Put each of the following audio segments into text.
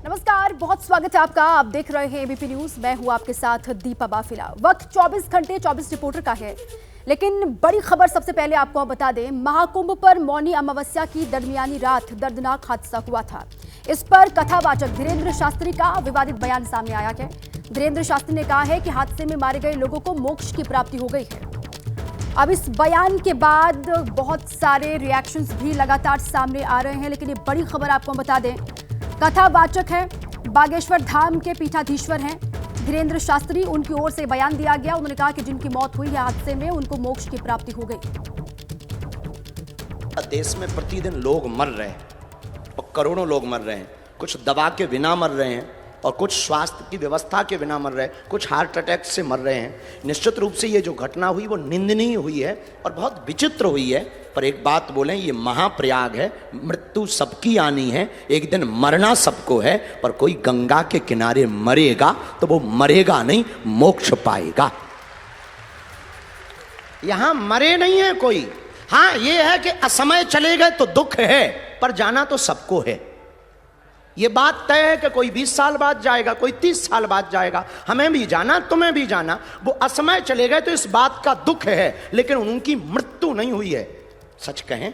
नमस्कार, बहुत स्वागत है आपका। आप देख रहे हैं एबीपी न्यूज। मैं हूं आपके साथ दीपा बाफिला। वक्त 24 घंटे 24 रिपोर्टर का है, लेकिन बड़ी खबर सबसे पहले आपको हम बता दें। महाकुंभ पर मौनी अमावस्या की दरमियानी रात दर्दनाक हादसा हुआ था। इस पर कथावाचक धीरेन्द्र शास्त्री का विवादित बयान सामने आया है। धीरेन्द्र शास्त्री ने कहा है कि हादसे में मारे गए लोगों को मोक्ष की प्राप्ति हो गई है। अब इस बयान के बाद बहुत सारे रिएक्शंस भी लगातार सामने आ रहे हैं, लेकिन ये बड़ी खबर आपको हम बता दें। कथावाचक है, बागेश्वर धाम के पीठाधीश्वर हैं धीरेन्द्र शास्त्री। उनकी ओर से बयान दिया गया। उन्होंने कहा कि जिनकी मौत हुई है हादसे में, उनको मोक्ष की प्राप्ति हो गई। देश में प्रतिदिन लोग मर रहे हैं और करोड़ों लोग मर रहे हैं। कुछ दवा के बिना मर रहे हैं और कुछ स्वास्थ्य की व्यवस्था के बिना मर रहे हैं, कुछ हार्ट अटैक से मर रहे हैं। निश्चित रूप से ये जो घटना हुई वो निंदनीय हुई है और बहुत विचित्र हुई है। पर एक बात बोलें, ये महाप्रयाग है, मृत्यु सबकी आनी है, एक दिन मरना सबको है। पर कोई गंगा के किनारे मरेगा तो वो मरेगा नहीं, मोक्ष पाएगा। यहां मरे नहीं है कोई। हाँ, ये है कि असमय चले गए तो दुख है, पर जाना तो सबको है। ये बात तय है कि कोई 20 साल बाद जाएगा, कोई 30 साल बाद जाएगा। हमें भी जाना, तुम्हें भी जाना। वो असमय चले गए तो इस बात का दुख है, लेकिन उनकी मृत्यु नहीं हुई है। सच कहें,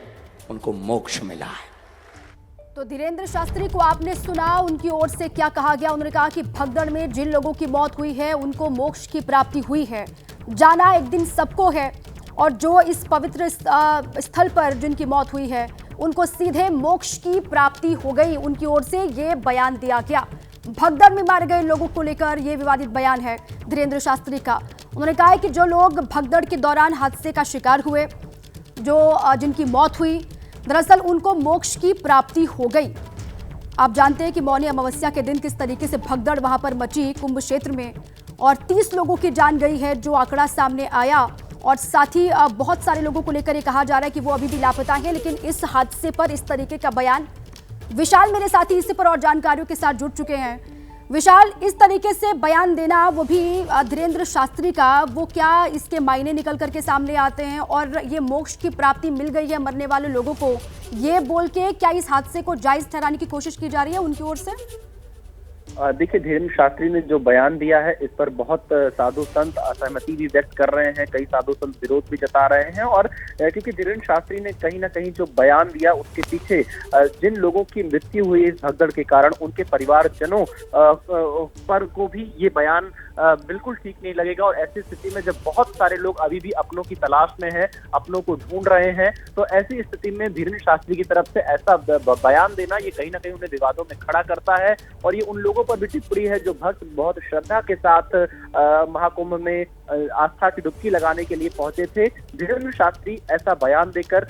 उनको मोक्ष मिला है। तो धीरेन्द्र शास्त्री को आपने सुना, उनकी ओर से क्या कहा गया। उन्होंने कहा कि भगदड़ में जिन लोगों की मौत हुई है उनको मोक्ष की प्राप्ति हुई है। जाना एक दिन सबको है, और जो इस पवित्र स्थल पर जिनकी मौत हुई है उनको सीधे मोक्ष की प्राप्ति हो गई। उनकी ओर से ये बयान दिया गया। भगदड़ में मारे गए लोगों को लेकर यह विवादित बयान है धीरेन्द्र शास्त्री का। उन्होंने कहा है कि जो लोग भगदड़ के दौरान हादसे का शिकार हुए, जिनकी मौत हुई, दरअसल उनको मोक्ष की प्राप्ति हो गई। आप जानते हैं कि मौनी अमावस्या के दिन किस तरीके से भगदड़ वहां पर मची कुंभ क्षेत्र में, और 30 लोगों की जान गई है जो आंकड़ा सामने आया। और साथ ही बहुत सारे लोगों को लेकर ये कहा जा रहा है कि वो अभी भी लापता हैं। लेकिन इस हादसे पर इस तरीके का बयान, विशाल मेरे साथी इसी पर और जानकारियों के साथ जुड़ चुके हैं। विशाल, इस तरीके से बयान देना, वो भी धीरेन्द्र शास्त्री का, वो क्या इसके मायने निकल करके सामने आते हैं? और ये मोक्ष की प्राप्ति मिल गई है मरने वाले लोगों को, ये बोल के क्या इस हादसे को जायज ठहराने की कोशिश की जा रही है उनकी ओर से? देखिए, धीरेन्द्र शास्त्री ने जो बयान दिया है इस पर बहुत साधु संत असहमति भी व्यक्त कर रहे हैं, कई साधु संत विरोध भी जता रहे हैं। और क्योंकि धीरेन्द्र शास्त्री ने कहीं ना कहीं जो बयान दिया उसके पीछे जिन लोगों की मृत्यु हुई इस भगदड़ के कारण, उनके परिवारजनों पर को भी ये बयान बिल्कुल ठीक नहीं लगेगा। और ऐसी स्थिति में जब बहुत सारे लोग अभी भी अपनों की तलाश में हैं, अपनों को ढूंढ रहे हैं, तो ऐसी स्थिति में धीरेन्द्र शास्त्री की तरफ से ऐसा बयान देना ये कहीं ना कहीं उन्हें विवादों में खड़ा करता है। और ये उन लोगों पर भी टिप्पणी है जो भक्त बहुत श्रद्धा के साथ महाकुंभ में आस्था की डुबकी लगाने के लिए पहुंचे थे। धीरेन्द्र शास्त्री ऐसा बयान देकर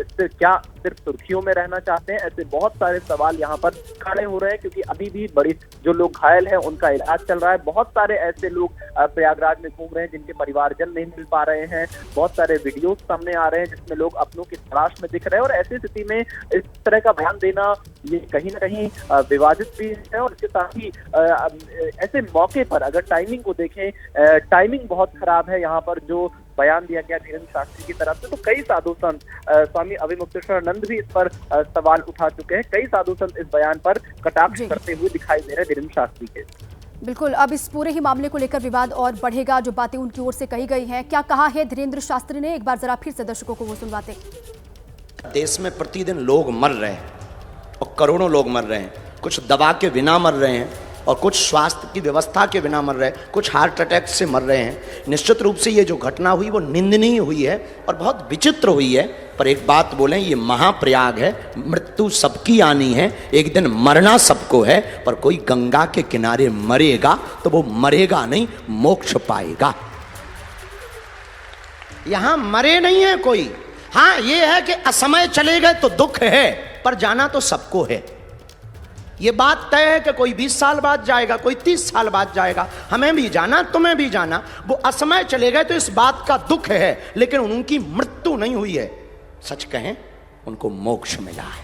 इससे क्या सिर्फ सुर्खियों में रहना चाहते हैं? ऐसे बहुत सारे सवाल यहाँ पर खड़े हो रहे हैं, क्योंकि अभी भी बड़ी जो लोग घायल हैं उनका इलाज चल रहा है। बहुत सारे ऐसे लोग प्रयागराज में घूम रहे हैं जिनके परिवारजन नहीं मिल पा रहे हैं। बहुत सारे वीडियोस सामने आ रहे हैं जिसमें लोग अपनों की तलाश में दिख रहे हैं। और ऐसी स्थिति में इस तरह का बयान देना ये कहीं ना कहीं विवादित भी है। और इसके साथ ही ऐसे मौके पर अगर टाइमिंग को देखें, टाइमिंग बहुत खराब है। यहाँ पर जो बयान दिया गया धीरेन्द्र शास्त्री की तरफ से, तो कई साधु संत, स्वामी अभिमुक्तेश्वरानंद भी इस पर सवाल उठा चुके हैं। कई साधु संत इस बयान पर कटाक्ष करते हुए दिखाई दे रहे हैं धीरेन्द्र शास्त्री के। बिल्कुल, अब इस पूरे ही मामले को लेकर विवाद और बढ़ेगा। जो बातें उनकी ओर से कही गई हैं, क्या कहा है धीरेन्द्र शास्त्री ने, एक बार जरा फिर से दर्शकों को वो सुनवाते। देश में प्रतिदिन लोग मर रहे हैं और करोड़ों लोग मर रहे हैं। कुछ दवा के बिना मर रहे हैं और कुछ स्वास्थ्य की व्यवस्था के बिना मर रहे हैं, कुछ हार्ट अटैक से मर रहे हैं। निश्चित रूप से ये जो घटना हुई वो निंदनीय हुई है और बहुत विचित्र हुई है। पर एक बात बोलें, ये महाप्रयाग है, मृत्यु सबकी आनी है, एक दिन मरना सबको है। पर कोई गंगा के किनारे मरेगा तो वो मरेगा नहीं, मोक्ष पाएगा। यहां मरे नहीं है कोई। हाँ, ये है कि असमय चले गए तो दुख है, पर जाना तो सबको है। ये बात तय है कि कोई 20 साल बाद जाएगा, कोई 30 साल बाद जाएगा। हमें भी जाना, तुम्हें भी जाना। वो असमय चले गए तो इस बात का दुख है, लेकिन उनकी मृत्यु नहीं हुई है। सच कहें, उनको मोक्ष मिला है।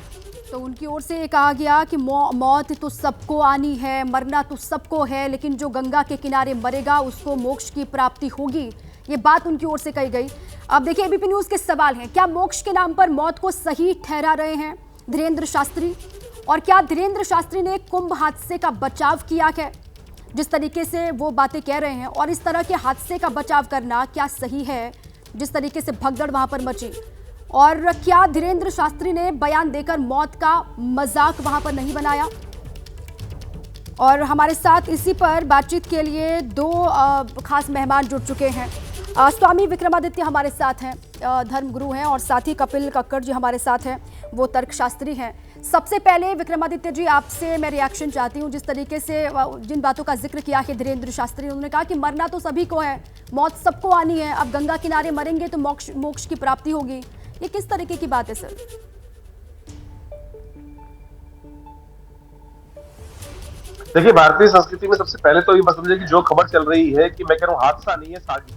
तो उनकी ओर से ये कहा गया कि मौत तो सबको आनी है, मरना तो सबको है, लेकिन जो गंगा के किनारे मरेगा उसको मोक्ष की प्राप्ति होगी। ये बात उनकी ओर से कही गई। अब देखिए, एबीपी न्यूज के सवाल हैं, क्या मोक्ष के नाम पर मौत को सही ठहरा रहे हैं धीरेन्द्र शास्त्री? और क्या धीरेन्द्र शास्त्री ने कुंभ हादसे का बचाव किया है? जिस तरीके से वो बातें कह रहे हैं, और इस तरह के हादसे का बचाव करना क्या सही है जिस तरीके से भगदड़ वहां पर मची? और क्या धीरेन्द्र शास्त्री ने बयान देकर मौत का मजाक वहां पर नहीं बनाया? और हमारे साथ इसी पर बातचीत के लिए दो खास मेहमान जुड़ चुके हैं। स्वामी विक्रमादित्य हमारे साथ हैं, धर्मगुरु हैं, और साथ ही कपिल कक्कड़ जी हमारे साथ हैं, वो तर्कशास्त्री हैं। सबसे पहले विक्रमादित्य जी, आपसे मैं रिएक्शन चाहती हूँ। जिस तरीके से जिन बातों का जिक्र किया है धीरेन्द्र शास्त्री, उन्होंने कहा कि मरना तो सभी को है, मौत सबको आनी है, अब गंगा किनारे मरेंगे तो मोक्ष की प्राप्ति होगी। ये किस तरीके की बात है सर? देखिए, भारतीय संस्कृति में सबसे पहले तो ये बात समझे कि जो खबर चल रही है कि मैं कह रहा हूँ हादसा नहीं है, साजिश,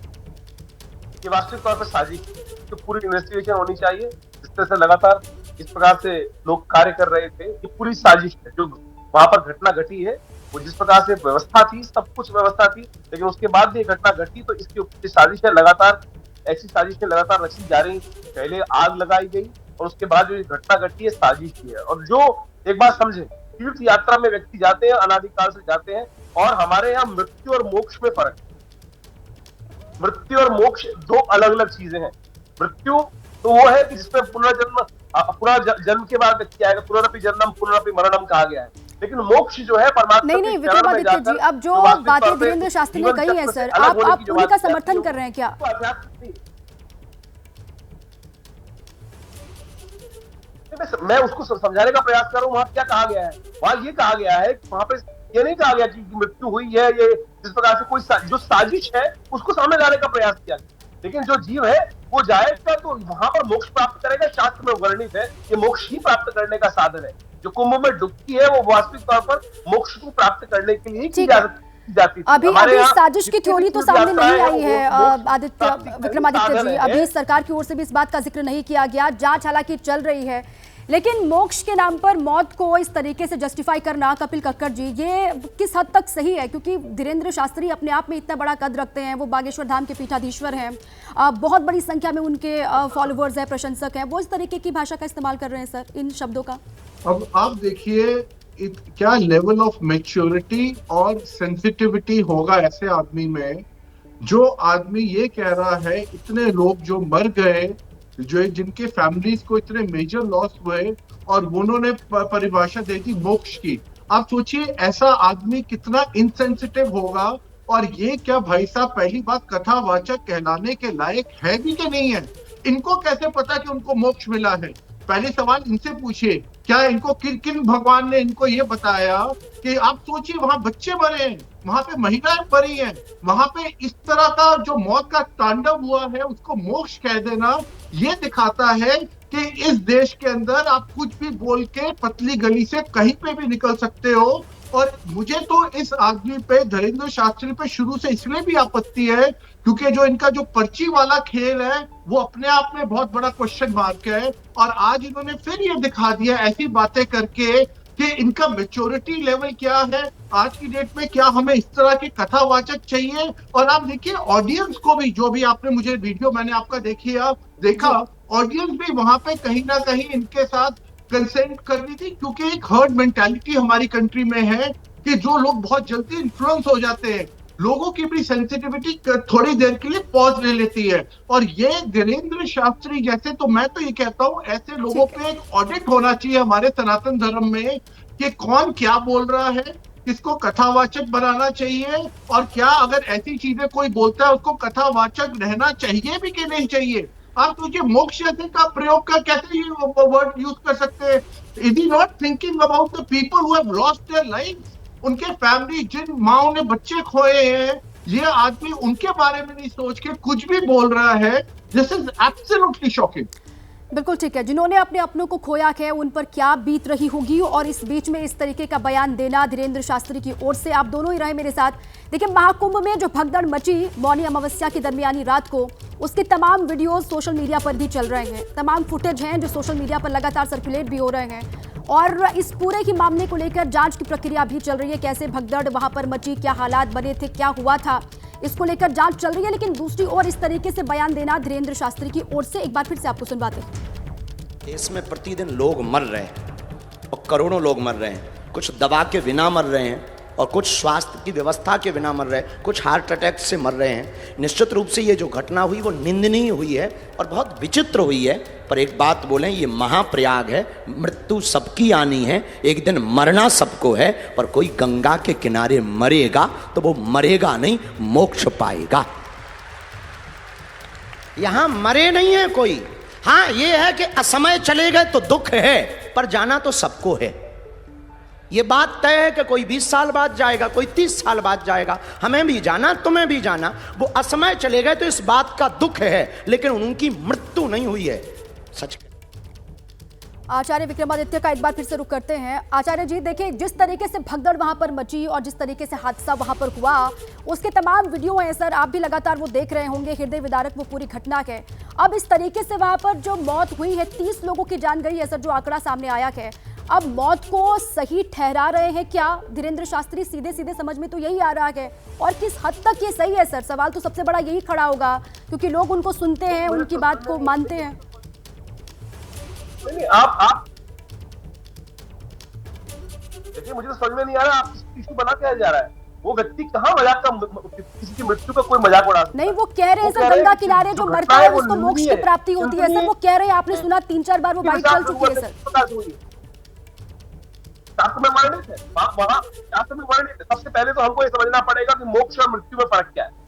ये वास्तविक तौर पर साजिश, तो पूरी इन्वेस्टिगेशन होनी चाहिए। जिस तरह से लगातार इस प्रकार से लोग कार्य कर रहे थे, ये पूरी साजिश है। जो वहां पर घटना घटी है, वो जिस प्रकार से व्यवस्था थी, सब कुछ व्यवस्था थी, लेकिन उसके बाद भी घटना घटी, तो इसकी ऊपर साजिश है। लगातार ऐसी साजिशें लगातार रची जा रही। पहले आग लगाई गई और उसके बाद जो घटना घटी है, साजिश की है। और जो एक बात समझे, तीर्थ यात्रा में व्यक्ति जाते हैं, अनादिकाल से जाते हैं, और हमारे यहाँ मृत्यु और मोक्ष में फर्क है। मृत्यु और मोक्ष दो अलग अलग चीजें हैं। मृत्यु तो वो है कि जिसमें जन्म के बाद व्यक्ति आएगा, पुनरपि जन्मम पुनरपि मरणम कहा गया है। लेकिन मोक्ष जो है परमात्मा नहीं विक्रमादित्य जी, अब जो बातें धीरेन्द्र शास्त्री ने कही है सर, आप उनका समर्थन कर रहे हैं क्या? मैं उसको समझाने का प्रयास कर रहा हूँ। वहां क्या कहा गया है? वहां ये कहा गया है, वहां पे ये नहीं कहा गया कि मृत्यु हुई है, ये जिस प्रकार से कोई जो साजिश है उसको सामने लाने का प्रयास किया गया। लेकिन जो जीव है वो जाएगा तो वहां पर मोक्ष प्राप्त करेगा। शास्त्र में वर्णित है कि मोक्ष ही प्राप्त करने का साधन है। जो कुंभ में डुबकी है वो वास्तविक तौर पर मोक्ष को प्राप्त करने के लिए की जाती थी। अभी साजिश की थ्योरी तो सामने नहीं आई है आदित्य विक्रमादित्य जी। अभी सरकार की ओर से भी इस बात का जिक्र नहीं किया गया। जांच हालांकि चल रही है, लेकिन मोक्ष के नाम पर मौत को इस तरीके से जस्टिफाई करना, कपिल कक्कड़ जी, ये किस हद तक सही है? क्योंकि धीरेन्द्र शास्त्री अपने आप में इतना बड़ा कद रखते हैं, वो बागेश्वर धाम के पीठाधीश्वर हैं, बहुत बड़ी संख्या में उनके फॉलोवर्स हैं, प्रशंसक हैं, वो इस तरीके की भाषा का इस्तेमाल कर रहे हैं सर, इन शब्दों का। अब आप देखिए क्या लेवल ऑफ मैच्योरिटी और सेंसिटिविटी होगा ऐसे आदमी में, जो आदमी ये कह रहा है इतने लोग जो मर गए, जो जिनके फैमिलीज को इतने मेजर लॉस हुए, और उन्होंने परिभाषा दी थी मोक्ष की। आप सोचिए ऐसा आदमी कितना इनसेंसिटिव होगा। और ये क्या भाई साहब, पहली बात कथावाचक कहलाने के लायक है भी कि नहीं है? इनको कैसे पता कि उनको मोक्ष मिला है? पहले सवाल इनसे पूछिए, क्या इनको किन भगवान ने इनको ये बताया कि आप सोचिए वहां बच्चे मरे हैं, वहां पे महिलाएं मरी हैं, वहां पे इस तरह का जो मौत का तांडव हुआ है उसको मोक्ष कह देना, ये दिखाता है कि इस देश के अंदर आप कुछ भी बोल के पतली गली से कहीं पे भी निकल सकते हो। और मुझे तो इस आदमी पे, धीरेन्द्र शास्त्री पे शुरू से इसलिए भी आपत्ति है क्योंकि जो इनका जो पर्ची वाला खेल है वो अपने आप में बहुत बड़ा क्वेश्चन मार्क है। और आज इन्होंने फिर ये दिखा दिया ऐसी बातें करके कि इनका मैच्योरिटी लेवल क्या है। आज की डेट में क्या हमें इस तरह के कथावाचक चाहिए? और आप देखिए ऑडियंस को भी, जो भी आपने मुझे वीडियो मैंने आपका देखा, ऑडियंस भी वहां पे कहीं ना कहीं इनके साथ कंसेंट करनी थी, क्योंकि एक हर्ड मेंटालिटी हमारी कंट्री में है कि जो लोग बहुत जल्दी इन्फ्लुएंस हो जाते हैं, लोगों की भी सेंसिटिविटी थोड़ी देर के लिए पॉज ले लेती है। और ये धीरेन्द्र शास्त्री जैसे, तो मैं तो ये कहता हूँ ऐसे लोगों पे एक ऑडिट होना चाहिए हमारे सनातन धर्म में कि कौन क्या बोल रहा है, किसको कथावाचक बनाना चाहिए, और क्या अगर ऐसी चीजें कोई बोलता है उसको कथावाचक रहना चाहिए भी कि नहीं चाहिए। आप सोचिए मोक्ष का प्रयोग का कैसे ये वर्ड यूज कर सकते हैं? Is he not thinking about the people who have lost their life? उनके फैमिली, जिन माओ ने बच्चे खोए हैं, ये आदमी उनके बारे में नहीं सोच के कुछ भी बोल रहा है। This is absolutely shocking. बिल्कुल ठीक है। जिन्होंने अपने अपनों को खोया है उन पर क्या बीत रही होगी, और इस बीच में इस तरीके का बयान देना धीरेन्द्र शास्त्री की ओर से। आप दोनों ही रहे मेरे साथ। देखिए, महाकुंभ में जो भगदड़ मची मौनी अमावस्या की दरमियानी रात को, उसके तमाम वीडियोस सोशल मीडिया पर भी चल रहे हैं, तमाम फुटेज हैं जो सोशल मीडिया पर लगातार सर्कुलेट भी हो रहे हैं। और इस पूरे ही मामले को लेकर जांच की प्रक्रिया भी चल रही है। कैसे भगदड़ वहां पर मची, क्या हालात बने थे, क्या हुआ था, इसको लेकर जांच चल रही है। लेकिन दूसरी ओर इस तरीके से बयान देना धीरेन्द्र शास्त्री की ओर से, एक बार फिर से आपको सुनवाते हैं। देश में प्रतिदिन लोग मर रहे हैं और करोड़ों लोग मर रहे हैं। कुछ दवा के बिना मर रहे हैं और कुछ स्वास्थ्य की व्यवस्था के बिना मर रहे हैं, कुछ हार्ट अटैक से मर रहे हैं। निश्चित रूप से ये जो घटना हुई वो निंदनीय हुई है और बहुत विचित्र हुई है। पर एक बात बोलें, ये महाप्रयाग है, मृत्यु सबकी आनी है, एक दिन मरना सबको है। पर कोई गंगा के किनारे मरेगा तो वो मरेगा नहीं, मोक्ष पाएगा। यहां मरे नहीं है कोई। हाँ, ये है कि असमय चले गए तो दुख है, पर जाना तो सबको है। ये बात तय है कि कोई 20 साल बाद जाएगा, कोई 30 साल बाद जाएगा, हमें भी जाना, तुम्हें भी जाना। वो असमय चले गए तो इस बात का दुख है, लेकिन उनकी मृत्यु नहीं हुई है। सच। आचार्य विक्रमादित्य का एक बार फिर से रुख करते हैं। आचार्य जी, देखिए, जिस तरीके से भगदड़ वहां पर मची और जिस तरीके से हादसा वहां पर हुआ, उसके तमाम वीडियो हैं सर, आप भी लगातार वो देख रहे होंगे। हृदय विदारक वो पूरी घटना है। अब इस तरीके से वहां पर जो मौत हुई है, 30 लोगों की जान गई है सर, जो आंकड़ा सामने आया है। अब मौत को सही ठहरा रहे हैं क्या धीरेन्द्र शास्त्री? सीधे सीधे समझ में तो यही आ रहा है। और किस हद तक ये सही है सर? सवाल तो सबसे बड़ा यही खड़ा होगा, क्योंकि लोग उनको सुनते हैं, उनकी बात को मानते हैं। नहीं, आप देखिए, मुझे तो समझ में नहीं आ रहा आप इशू बना क्या जा रहा है। वो व्यक्ति कहाँ मजाक का, किसी की मृत्यु का कोई मजाक उड़ा? नहीं, वो कह रहे हैं सर, गंगा किनारे जो मरता है उसको मोक्ष की प्राप्ति होती है सर। वो कह रहे हैं, आपने सुना 3-4 बार वो बाइक चल चुकी है सर। शास्त्र में वर्णित है, वहां शास्त्र में वर्णित है। सबसे पहले तो हमको ये समझना पड़ेगा कि मोक्ष और मृत्यु में फर्क क्या है।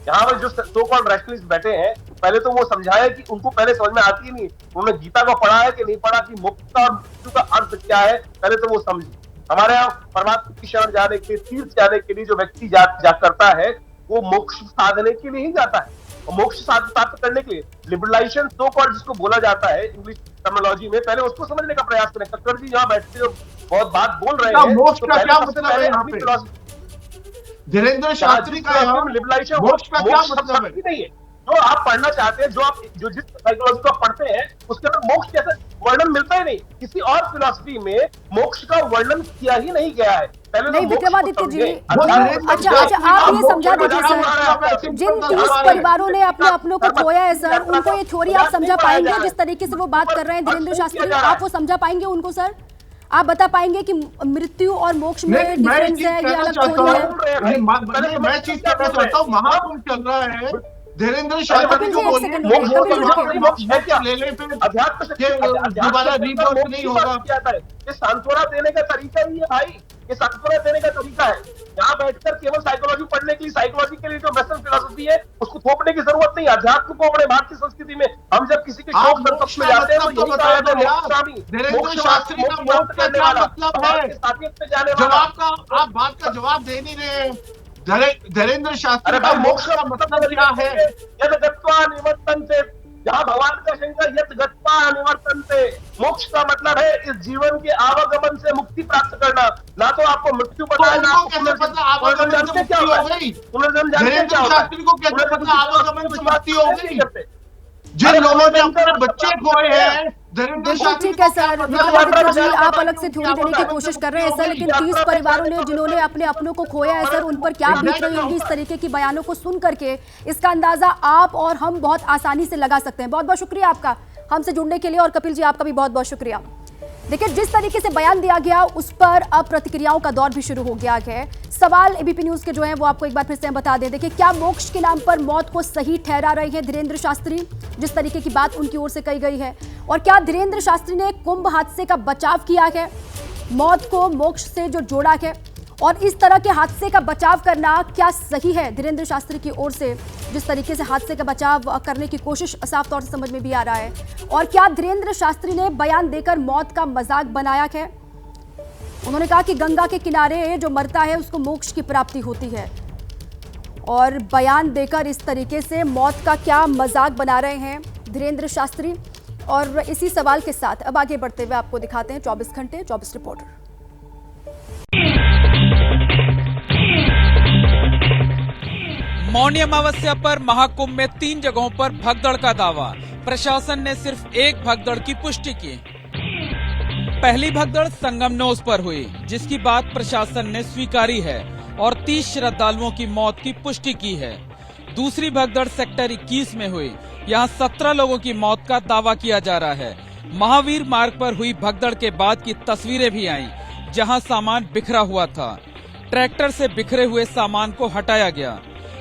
यहाँ पर जो सो कॉल्ड रैशनलिस्ट बैठे हैं, पहले तो वो समझाए कि उनको पहले समझ में आती ही नहीं, उन्होंने गीता को पढ़ा है कि नहीं पढ़ा, कि मोक्ष और मृत्यु का अर्थ क्या है, पहले तो वो समझे। हमारे यहाँ परमात्मा की शरण जाने के, तीर्थ जाने के लिए जो व्यक्ति जा करता है, वो मोक्ष साधने के लिए ही जाता है। और मोक्ष प्राप्त करने के लिए लिबरलाइजेशन सो कॉल्ड जिसको बोला जाता है इंग्लिश टर्मिनोलॉजी में, पहले उसको समझने का प्रयास करें। कक्कड़ जी यहाँ बैठते हो, बहुत बात बोल रहे हैं, मोक्ष का क्या सबसे मतलब है यहाँ पे? धीरेन्द्र शास्त्री का लिबरलाइजेशन मोक्ष का क्या मतलब है? नहीं है जो आप पढ़ना चाहते हैं, जो जिस साइकोलॉजी को आप पढ़ते हैं, उसके अंदर मोक्ष जैसा वर्णन मिलता ही नहीं। किसी और फिलॉसफी में मोक्ष का वर्णन किया ही नहीं गया है। पहले नहीं, विक्रमादित्य जी, अच्छा, आप ये समझा दीजिए सर, जिन 30 परिवारों ने अपने अपनों को खोया है सर, उनको ये थ्योरी आप समझा पाएंगे? जिस तरीके से वो बात कर रहे हैं धीरेन्द्र शास्त्री, आप वो समझा पाएंगे उनको सर? आप बता पाएंगे कि मृत्यु और मोक्ष में डिफरेंस है, ये अलग थ्योरी है? मैं चीज कहना चाहता हूँ, महाकुंभ चल रहा है, धीरेन्द्र शास्त्री को बोलिए ले लें, फिर दोबारा रीबर्थ नहीं होगा। ये सांत्वना देने का तरीका ही है भाई, ये सांत्वना देने का तरीका है। यहाँ बैठकर केवल साइकोलॉजी पढ़ने के लिए, साइकोलॉजी के लिए जो वेस्टर्न फिलॉसफी है उसको थोपने की जरूरत नहीं। अध्यात्म को अपने भारतीय संस्कृति में हम जब किसी के शोक संतप्त में जाते हैं तो यही कहा जाता है मोक्षगामी, धीरेन्द्र शास्त्री का मोक्ष का क्या मतलब है? जवाब का आप बात का जवाब दे नहीं रहे। धीरेन्द्र शास्त्री का मोक्ष का मतलब क्या है? यद गत्वा निवर्तन्ते, जहाँ भगवान का शंकर यद गत्वा निवर्तन्ते, मोक्ष का मतलब है इस जीवन के आवागमन से मुक्ति प्राप्त करना। ना तो आपको मृत्यु पता है, ना कैसे पता आवागमन से मुक्ति हो गई? धीरेन्द्र शास्त्री को कैसे पता आवागमन से मुक्ति हो गई? जिन लोगों ने अपने बच्चे खोए हैं, ठीक है सर, विक्रमादित्य जी, आप अलग से थ्योरी देने की कोशिश कर रहे हैं सर, लेकिन 30 परिवारों ने जिन्होंने अपने अपनों को खोया है सर, उन पर क्या बीत रही होगी? इस तरीके की बयानों को सुन करके इसका अंदाजा आप और हम बहुत आसानी से लगा सकते हैं। बहुत बहुत शुक्रिया आपका हमसे जुड़ने के लिए, और कपिल जी आपका भी बहुत बहुत शुक्रिया। देखिए, जिस तरीके से बयान दिया गया उस पर अब प्रतिक्रियाओं का दौर भी शुरू हो गया है। सवाल एबीपी न्यूज के जो हैं वो आपको एक बार फिर से हम बता दें। देखिए, क्या मोक्ष के नाम पर मौत को सही ठहरा रहे हैं धीरेन्द्र शास्त्री, जिस तरीके की बात उनकी ओर से कही गई है? और क्या धीरेन्द्र शास्त्री ने कुंभ हादसे का बचाव किया है, मौत को मोक्ष से जो जोड़ा है? और इस तरह के हादसे का बचाव करना क्या सही है धीरेन्द्र शास्त्री की ओर से? जिस तरीके से हादसे का बचाव करने की कोशिश साफ तौर से समझ में भी आ रहा है। और क्या धीरेन्द्र शास्त्री ने बयान देकर मौत का मजाक बनाया है? उन्होंने कहा कि गंगा के किनारे जो मरता है उसको मोक्ष की प्राप्ति होती है, और बयान देकर इस तरीके से मौत का क्या मजाक बना रहे हैं धीरेन्द्र शास्त्री? और इसी सवाल के साथ अब आगे बढ़ते हुए आपको दिखाते हैं 24 घंटे 24 रिपोर्टर। मौनी अमावस्या पर महाकुंभ में 3 जगहों पर भगदड़ का दावा। प्रशासन ने सिर्फ एक भगदड़ की पुष्टि की। पहली भगदड़ संगम नोस पर हुई, जिसकी बात प्रशासन ने स्वीकारी है और 30 श्रद्धालुओं की मौत की पुष्टि की है। दूसरी भगदड़ सेक्टर 21 में हुई, यहाँ 17 लोगों की मौत का दावा किया जा रहा है। महावीर मार्ग पर हुई भगदड़ के बाद की तस्वीरें भी आईं, जहां सामान बिखरा हुआ था। ट्रैक्टर से बिखरे हुए सामान को हटाया गया।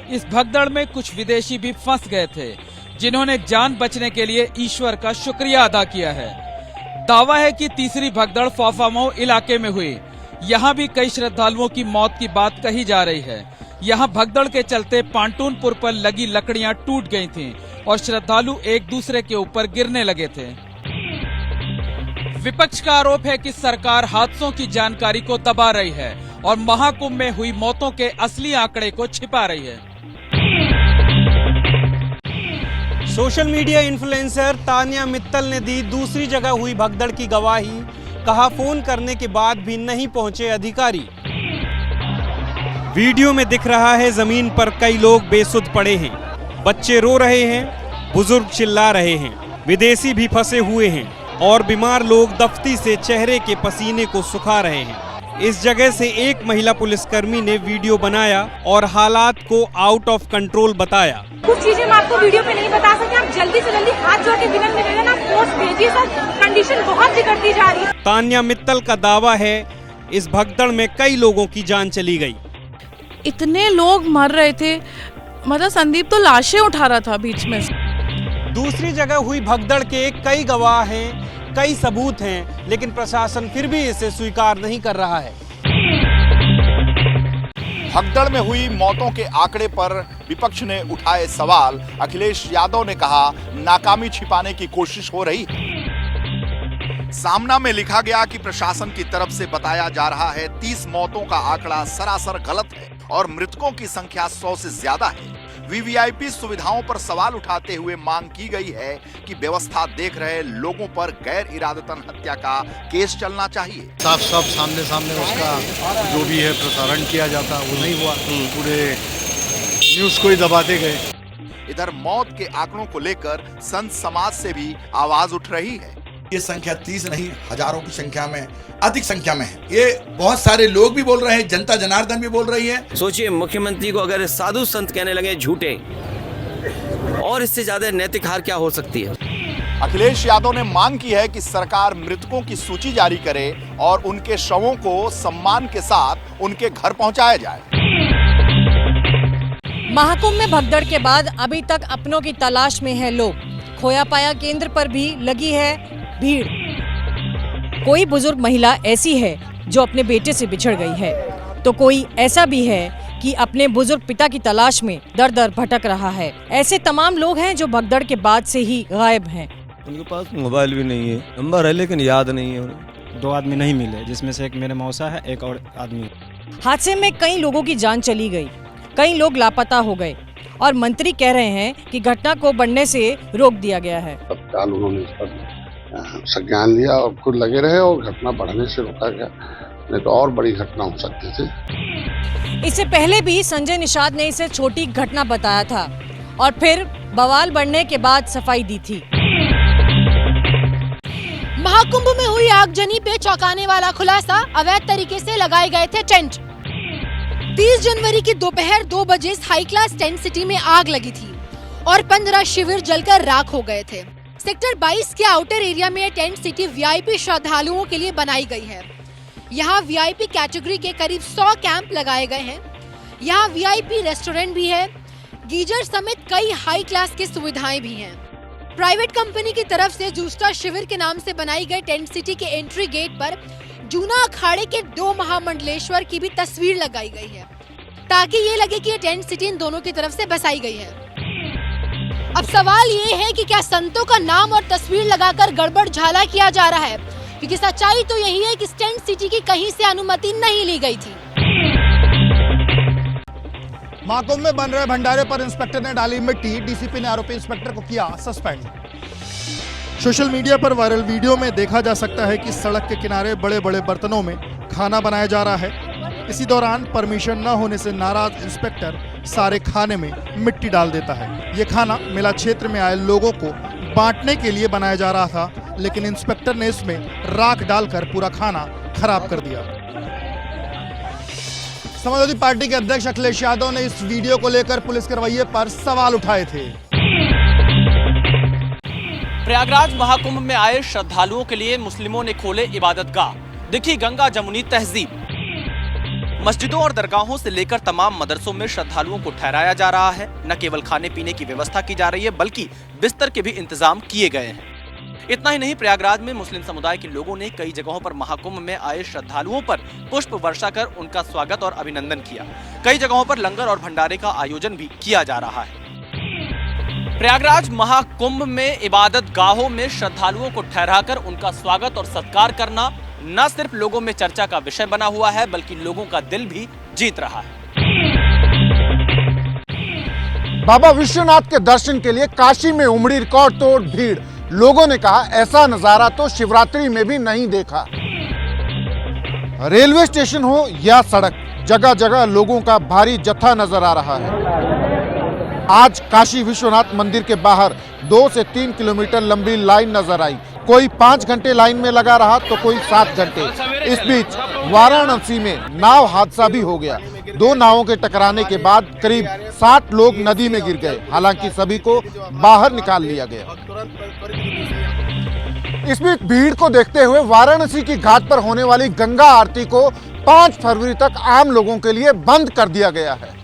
इस भगदड़ में कुछ विदेशी भी फंस गए थे, जिन्होंने जान बचने के लिए ईश्वर का शुक्रिया अदा किया है। दावा है कि तीसरी भगदड़ फौफामऊ इलाके में हुई। यहाँ भी कई श्रद्धालुओं की मौत की बात कही जा रही है। यहाँ भगदड़ के चलते पांटून पुल पर लगी लकड़ियां टूट गई थीं और श्रद्धालु एक दूसरे के ऊपर गिरने लगे थे। विपक्ष का आरोप है कि सरकार हादसों की जानकारी को दबा रही है और महाकुंभ में हुई मौतों के असली आंकड़े को छिपा रही है। Social media influencer Tanya Mittal ने दी दूसरी जगह हुई भगदड़ की गवाही। कहा फोन करने के बाद भी नहीं पहुंचे अधिकारी। वीडियो में दिख रहा है जमीन पर कई लोग बेसुध पड़े हैं, बच्चे रो रहे हैं, बुजुर्ग चिल्ला रहे हैं, विदेशी भी फंसे हुए हैं और बीमार लोग दफ्ती से चेहरे के पसीने को सुखा रहे हैं। इस जगह से एक महिला पुलिसकर्मी ने वीडियो बनाया और हालात को आउट ऑफ कंट्रोल बताया। कुछ चीजें हम आपको वीडियो पे नहीं बता सकते, आप जल्दी से जल्दी हाथ जोड़ के विनम्र निवेदन आप फोर्स भेजिए सर, कंडीशन बहुत बिगड़ती जा रही है। तान्या मित्तल का दावा है इस भगदड़ में कई लोगों की जान चली गई। इतने लोग मर रहे थे, मतलब संदीप तो लाशें उठा रहा था बीच में। दूसरी जगह हुई भगदड़ के कई गवाह हैं, कई सबूत हैं, लेकिन प्रशासन फिर भी इसे स्वीकार नहीं कर रहा है। भगदड़ में हुई मौतों के आंकड़े पर विपक्ष ने उठाए सवाल। अखिलेश यादव ने कहा नाकामी छिपाने की कोशिश हो रही है। सामना में लिखा गया कि प्रशासन की तरफ से बताया जा रहा है 30 मौतों का आंकड़ा सरासर गलत है और मृतकों की संख्या 100 से ज्यादा है। वीवीआईपी सुविधाओं पर सवाल उठाते हुए मांग की गई है कि व्यवस्था देख रहे लोगों पर गैर इरादतन हत्या का केस चलना चाहिए। साफ सामने उसका जो भी है प्रसारण किया जाता वो नहीं हुआ, पूरे न्यूज को ही दबाते गए। इधर मौत के आंकड़ों को लेकर संत समाज से भी आवाज उठ रही है। ये संख्या 30 नहीं, हजारों की संख्या में, अधिक संख्या में है। ये बहुत सारे लोग भी बोल रहे हैं, जनता जनार्दन भी बोल रही है। सोचिए, मुख्यमंत्री को अगर साधु संत कहने लगे झूठे, और इससे ज्यादा नैतिक हार क्या हो सकती है। अखिलेश यादव ने मांग की है कि सरकार मृतकों की सूची जारी करे और उनके शवों को सम्मान के साथ उनके घर पहुंचाया जाए। महाकुंभ में भगदड़ के बाद अभी तक अपनों की तलाश में है लोग। खोया पाया केंद्र पर भी लगी है भीड़। कोई बुजुर्ग महिला ऐसी है जो अपने बेटे से बिछड़ गई है, तो कोई ऐसा भी है कि अपने बुजुर्ग पिता की तलाश में दर दर भटक रहा है। ऐसे तमाम लोग हैं जो भगदड़ के बाद से ही गायब हैं। उनके पास मोबाइल भी नहीं है, नंबर है लेकिन याद नहीं है उन्हें। 2 आदमी नहीं मिले, जिसमें से एक मेरे मौसा है, एक और आदमी। हादसे में कई लोगों की जान चली गई, कई लोग लापता हो गए और मंत्री कह रहे हैं कि घटना को बढ़ने से रोक दिया गया है। तत्काल उन्होंने इस पर संज्ञान लिया और खुद लगे रहे और घटना बढ़ने से रोका गया, नहीं तो और बड़ी घटना हो सकती थी। इससे पहले भी संजय निषाद ने इसे छोटी घटना बताया था और फिर बवाल बढ़ने के बाद सफाई दी थी। महाकुंभ में हुई आगजनी पे चौंकाने वाला खुलासा, अवैध तरीके से लगाए गए थे टेंट। 30 जनवरी की दोपहर 2 बजे हाई क्लास टेंट सिटी में आग लगी थी और 15 शिविर जलकर राख हो गए थे। सेक्टर 22 के आउटर एरिया में टेंट सिटी वीआईपी श्रद्धालुओं के लिए बनाई गई है। यहाँ वीआईपी कैटेगरी के करीब 100 कैंप लगाए गए हैं। यहाँ वीआईपी रेस्टोरेंट भी है, गीजर समेत कई हाई क्लास की सुविधाएं भी हैं। प्राइवेट कंपनी की तरफ से जूस्टा शिविर के नाम से बनाई गई टेंट सिटी के एंट्री गेट पर जूना अखाड़े के 2 महामंडलेश्वर की भी तस्वीर लगाई गई है, ताकि ये लगे कि ये टेंट सिटी इन दोनों की तरफ से बसाई गई है। अब सवाल ये है कि क्या संतों का नाम और तस्वीर लगाकर गड़बड़ झाला किया जा रहा है, क्योंकि सच्चाई तो यही है कि टेंट सिटी की कहीं से अनुमति नहीं ली गई थी। महाकुंभ में बन रहे भंडारे पर इंस्पेक्टर ने डाली मिट्टी, डीसीपी ने आरोपी इंस्पेक्टर को किया सस्पेंड। सोशल मीडिया पर वायरल वीडियो में देखा जा सकता है कि सड़क के किनारे बड़े बड़े बर्तनों में खाना बनाया जा रहा है। इसी दौरान परमिशन न होने से नाराज इंस्पेक्टर सारे खाने में मिट्टी डाल देता है। ये खाना मेला क्षेत्र में आए लोगों को बांटने के लिए बनाया जा रहा था, लेकिन इंस्पेक्टर ने इसमें राख डालकर पूरा खाना खराब कर दिया। समाजवादी पार्टी के अध्यक्ष अखिलेश यादव ने इस वीडियो को लेकर पुलिस के रवैये पर सवाल उठाए थे। प्रयागराज महाकुंभ में आए श्रद्धालुओं के लिए मुस्लिमों ने खोले इबादतगाह, दिखी गंगा जमुनी तहजीब। मस्जिदों और दरगाहों से लेकर तमाम मदरसों में श्रद्धालुओं को ठहराया जा रहा है। न केवल खाने पीने की व्यवस्था की जा रही है, बल्कि बिस्तर के भी इंतजाम किए गए हैं। इतना ही नहीं, प्रयागराज में मुस्लिम समुदाय के लोगों ने कई जगहों पर महाकुंभ में आए श्रद्धालुओं पर पुष्प वर्षा कर उनका स्वागत और अभिनंदन किया। कई जगहों पर लंगर और भंडारे का आयोजन भी किया जा रहा है। प्रयागराज महाकुंभ में इबादत गाहों में श्रद्धालुओं को ठहराकर उनका स्वागत और सत्कार करना न सिर्फ लोगों में चर्चा का विषय बना हुआ है, बल्कि लोगों का दिल भी जीत रहा है। बाबा विश्वनाथ के दर्शन के लिए काशी में उमड़ी रिकॉर्ड तोड़ भीड़। लोगों ने कहा ऐसा नजारा तो शिवरात्रि में भी नहीं देखा। रेलवे स्टेशन हो या सड़क, जगह जगह लोगों का भारी जत्था नजर आ रहा है। आज काशी विश्वनाथ मंदिर के बाहर 2 से 3 किलोमीटर लंबी लाइन नजर आई। कोई 5 घंटे लाइन में लगा रहा तो कोई 7 घंटे। इस बीच वाराणसी में नाव हादसा भी हो गया। 2 नावों के टकराने के बाद करीब 60 लोग नदी में गिर गए। हालांकि सभी को बाहर निकाल लिया गया। इस बीच भीड़ को देखते हुए वाराणसी की घाट पर होने वाली गंगा आरती को 5 फरवरी तक आम लोगों के लिए बंद कर दिया गया है।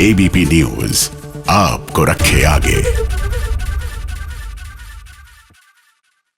एबीपी न्यूज आपको रखे आगे।